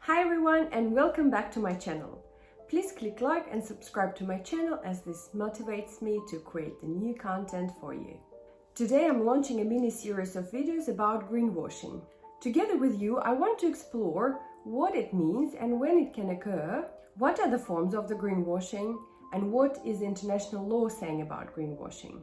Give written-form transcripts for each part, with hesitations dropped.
Hi everyone and welcome back to my channel. Please click like and subscribe to my channel as this motivates me to create the new content for you. Today I'm launching a mini series of videos about greenwashing. Together with you I want to explore what it means and when it can occur, what are the forms of the greenwashing, and what is international law saying about greenwashing.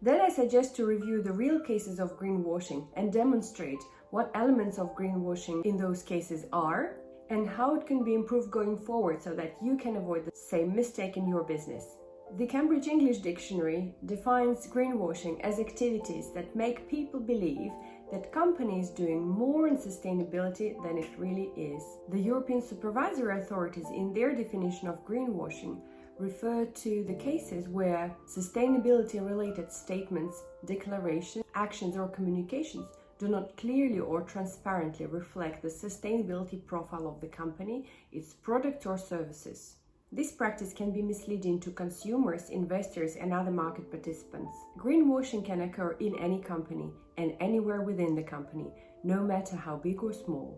Then I suggest to review the real cases of greenwashing and demonstrate what elements of greenwashing in those cases are and how it can be improved going forward so that you can avoid the same mistake in your business. The Cambridge English Dictionary defines greenwashing as activities that make people believe that companies doing more in sustainability than it really is. The European supervisory authorities in their definition of greenwashing refer to the cases where sustainability-related statements, declarations, actions or communications do not clearly or transparently reflect the sustainability profile of the company, its products or services. This practice can be misleading to consumers, investors and other market participants. Greenwashing can occur in any company and anywhere within the company, no matter how big or small.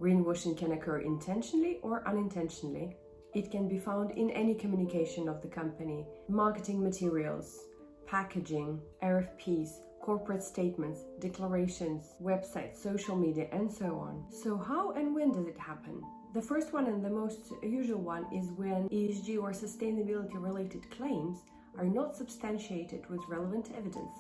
Greenwashing can occur intentionally or unintentionally. It can be found in any communication of the company, marketing materials, packaging, RFPs, corporate statements, declarations, websites, social media, and so on. So how and when does it happen? The first one and the most usual one is when ESG or sustainability-related claims are not substantiated with relevant evidence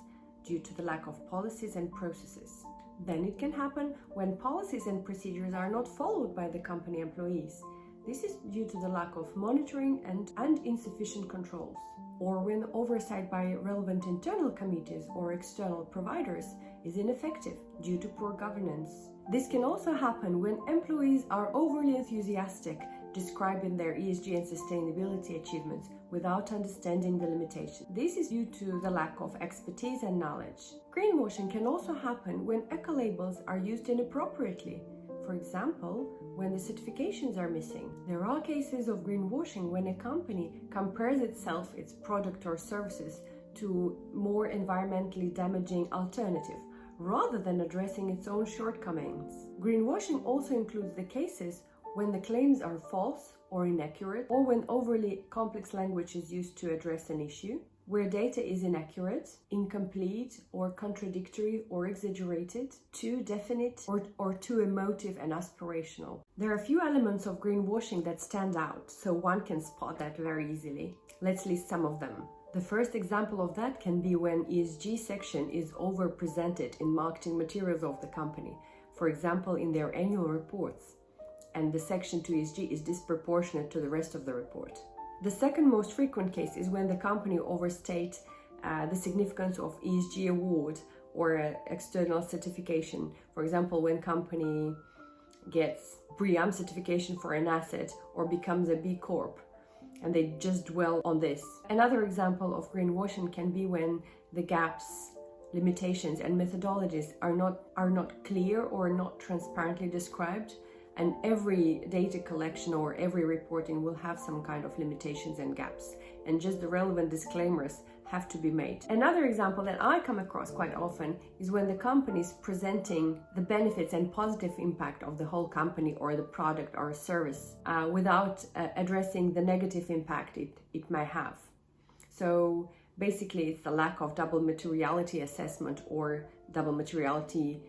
due to the lack of policies and processes. Then it can happen when policies and procedures are not followed by the company employees. This is due to the lack of monitoring and insufficient controls, or when oversight by relevant internal committees or external providers is ineffective due to poor governance. This can also happen when employees are overly enthusiastic, describing their ESG and sustainability achievements without understanding the limitations. This is due to the lack of expertise and knowledge. Greenwashing can also happen when eco-labels are used inappropriately. For example, when the certifications are missing. There are cases of greenwashing when a company compares itself, its product or services, to more environmentally damaging alternative, rather than addressing its own shortcomings. Greenwashing also includes the cases when the claims are false or inaccurate, or when overly complex language is used to address an issue, where data is inaccurate, incomplete, or contradictory or exaggerated, too definite, or too emotive and aspirational. There are a few elements of greenwashing that stand out, so one can spot that very easily. Let's list some of them. The first example of that can be when ESG section is over-presented in marketing materials of the company, for example in their annual reports, and the section to ESG is disproportionate to the rest of the report. The second most frequent case is when the company overstates the significance of ESG award or external certification. For example, when company gets BREEAM certification for an asset or becomes a B Corp, and they just dwell on this. Another example of greenwashing can be when the gaps, limitations and methodologies are not clear or not transparently described, and every data collection or every reporting will have some kind of limitations and gaps, and just the relevant disclaimers have to be made. Another example that I come across quite often is when the company is presenting the benefits and positive impact of the whole company or the product or service without addressing the negative impact it may have. So basically it's the lack of double materiality assessment or double materiality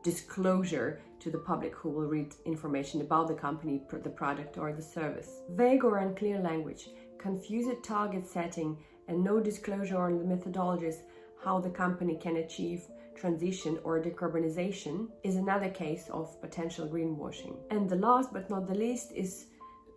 disclosure to the public who will read information about the company, the product or the service. Vague or unclear language, confused target setting, and no disclosure on the methodologies how the company can achieve transition or decarbonization is another case of potential greenwashing. And the last but not the least is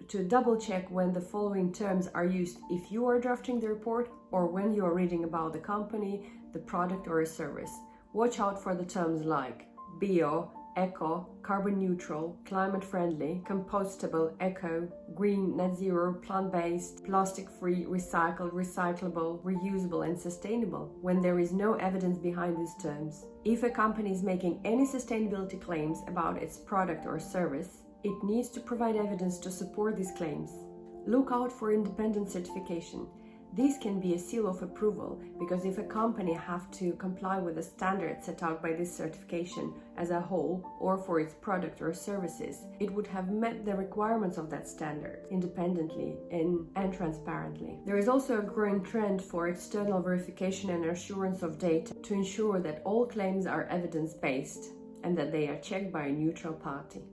to double check when the following terms are used if you are drafting the report or when you are reading about the company, the product or a service. Watch out for the terms like bio, eco, carbon neutral, climate friendly, compostable, eco, green, net zero, plant-based, plastic-free, recycled, recyclable, reusable and sustainable when there is no evidence behind these terms. If a company is making any sustainability claims about its product or service, it needs to provide evidence to support these claims. Look out for independent certification. This can be a seal of approval, because if a company have to comply with the standards set out by this certification as a whole or for its product or services, it would have met the requirements of that standard independently and transparently. There is also a growing trend for external verification and assurance of data to ensure that all claims are evidence-based and that they are checked by a neutral party.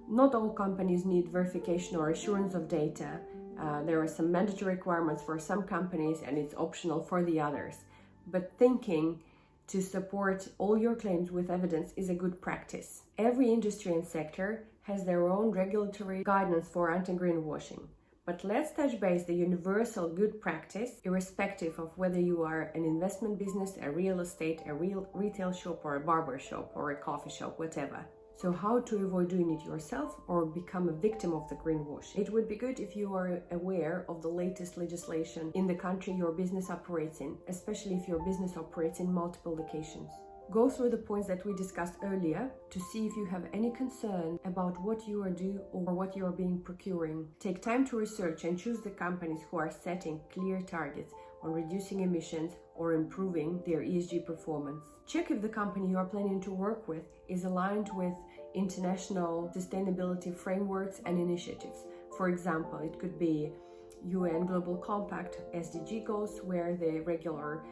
Not all companies need verification or assurance of data. There are some mandatory requirements for some companies and it's optional for the others. But thinking to support all your claims with evidence is a good practice. Every industry and sector has their own regulatory guidance for anti-greenwashing. But let's touch base the universal good practice, irrespective of whether you are an investment business, a real estate, a real retail shop, or a barber shop, or a coffee shop, whatever. So how to avoid doing it yourself or become a victim of the greenwashing? It would be good if you are aware of the latest legislation in the country your business operates in, especially if your business operates in multiple locations. Go through the points that we discussed earlier to see if you have any concern about what you are doing or what you are being procuring. Take time to research and choose the companies who are setting clear targets on reducing emissions or improving their ESG performance. Check if the company you are planning to work with is aligned with international sustainability frameworks and initiatives. For example, it could be UN Global Compact SDG goals, where the regular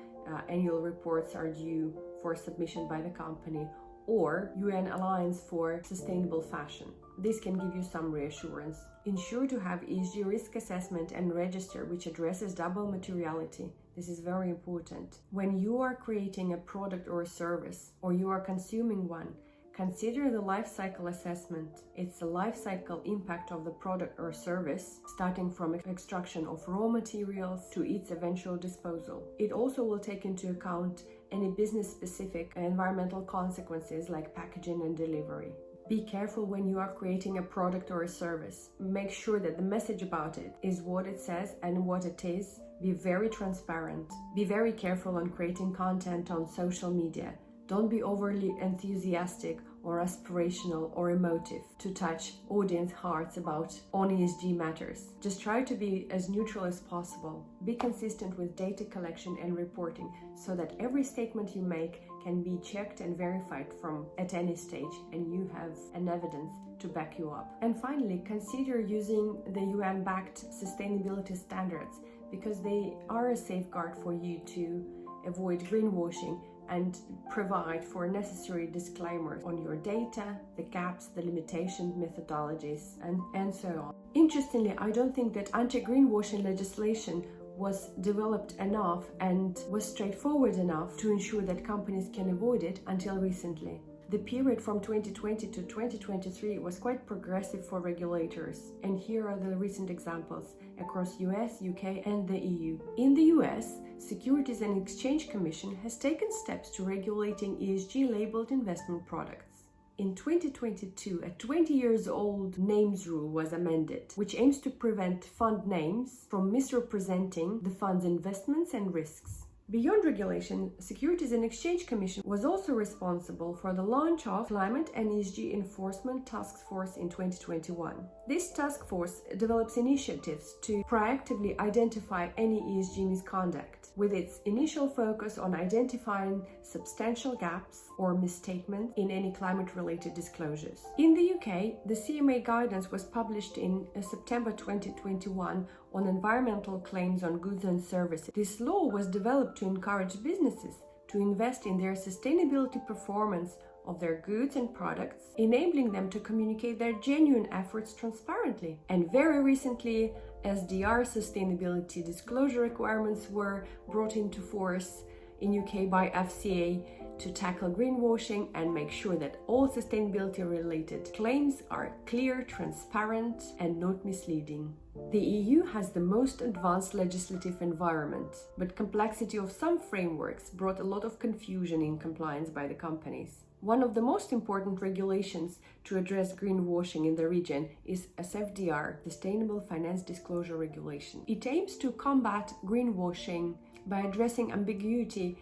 annual reports are due for submission by the company, or UN Alliance for Sustainable Fashion. This can give you some reassurance. Ensure to have ESG risk assessment and register which addresses double materiality. This is very important. When you are creating a product or a service, or you are consuming one, consider the life cycle assessment. It's the life cycle impact of the product or service, starting from extraction of raw materials to its eventual disposal. It also will take into account any business-specific environmental consequences like packaging and delivery. Be careful when you are creating a product or a service. Make sure that the message about it is what it says and what it is. Be very transparent. Be very careful on creating content on social media. Don't be overly enthusiastic or aspirational or emotive to touch audience hearts about on ESG matters. Just try to be as neutral as possible. Be consistent with data collection and reporting so that every statement you make can be checked and verified from at any stage, and you have an evidence to back you up. And finally, consider using the UN-backed sustainability standards, because they are a safeguard for you to avoid greenwashing and provide for necessary disclaimers on your data, the gaps, the limitations, methodologies, and so on. Interestingly, I don't think that anti-greenwashing legislation was developed enough and was straightforward enough to ensure that companies can avoid it until recently. The period from 2020 to 2023 was quite progressive for regulators, and here are the recent examples across US, UK and the EU. In the US, Securities and Exchange Commission has taken steps to regulating ESG-labeled investment products. In 2022, a 20-years-old names rule was amended, which aims to prevent fund names from misrepresenting the fund's investments and risks. Beyond regulation, Securities and Exchange Commission was also responsible for the launch of Climate and ESG Enforcement Task Force in 2021. This task force develops initiatives to proactively identify any ESG misconduct, with its initial focus on identifying substantial gaps or misstatements in any climate-related disclosures. In the UK, the CMA guidance was published in September 2021 on environmental claims on goods and services. This law was developed to encourage businesses to invest in their sustainability performance of their goods and products, enabling them to communicate their genuine efforts transparently. And very recently, SDR sustainability disclosure requirements were brought into force in UK by FCA to tackle greenwashing and make sure that all sustainability-related claims are clear, transparent, and not misleading. The EU has the most advanced legislative environment, but complexity of some frameworks brought a lot of confusion in compliance by the companies. One of the most important regulations to address greenwashing in the region is SFDR, Sustainable Finance Disclosure Regulation. It aims to combat greenwashing by addressing ambiguity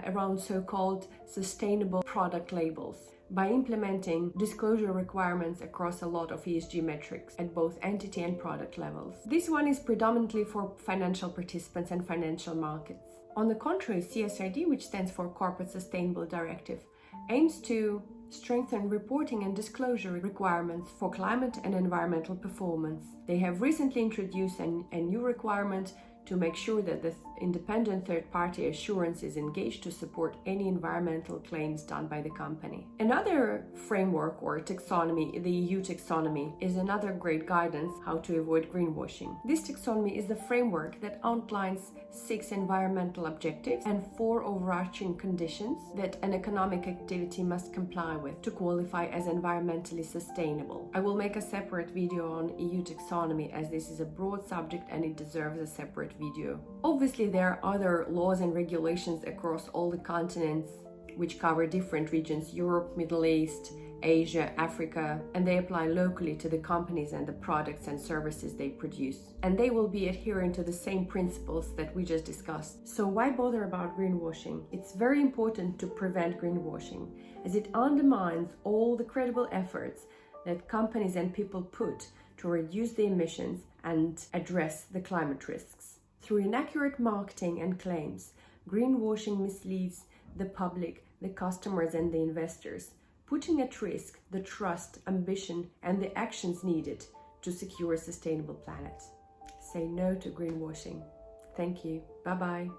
around so-called sustainable product labels. by implementing disclosure requirements across a lot of ESG metrics at both entity and product levels. This one is predominantly for financial participants and financial markets. On the contrary, CSRD, which stands for Corporate Sustainable Directive, aims to strengthen reporting and disclosure requirements for climate and environmental performance. They have recently introduced a new requirement to make sure that the independent third-party assurance is engaged to support any environmental claims done by the company. Another framework or taxonomy, the EU taxonomy, is another great guidance how to avoid greenwashing. This taxonomy is the framework that outlines 6 environmental objectives and 4 overarching conditions that an economic activity must comply with to qualify as environmentally sustainable. I will make a separate video on EU taxonomy as this is a broad subject and it deserves a separate video. Obviously, there are other laws and regulations across all the continents which cover different regions: Europe, Middle East, Asia, Africa, and they apply locally to the companies and the products and services they produce. And they will be adhering to the same principles that we just discussed. So why bother about greenwashing? It's very important to prevent greenwashing, as it undermines all the credible efforts that companies and people put to reduce the emissions and address the climate risks. Through inaccurate marketing and claims, greenwashing misleads the public, the customers and the investors, putting at risk the trust, ambition and the actions needed to secure a sustainable planet. Say no to greenwashing. Thank you. Bye-bye.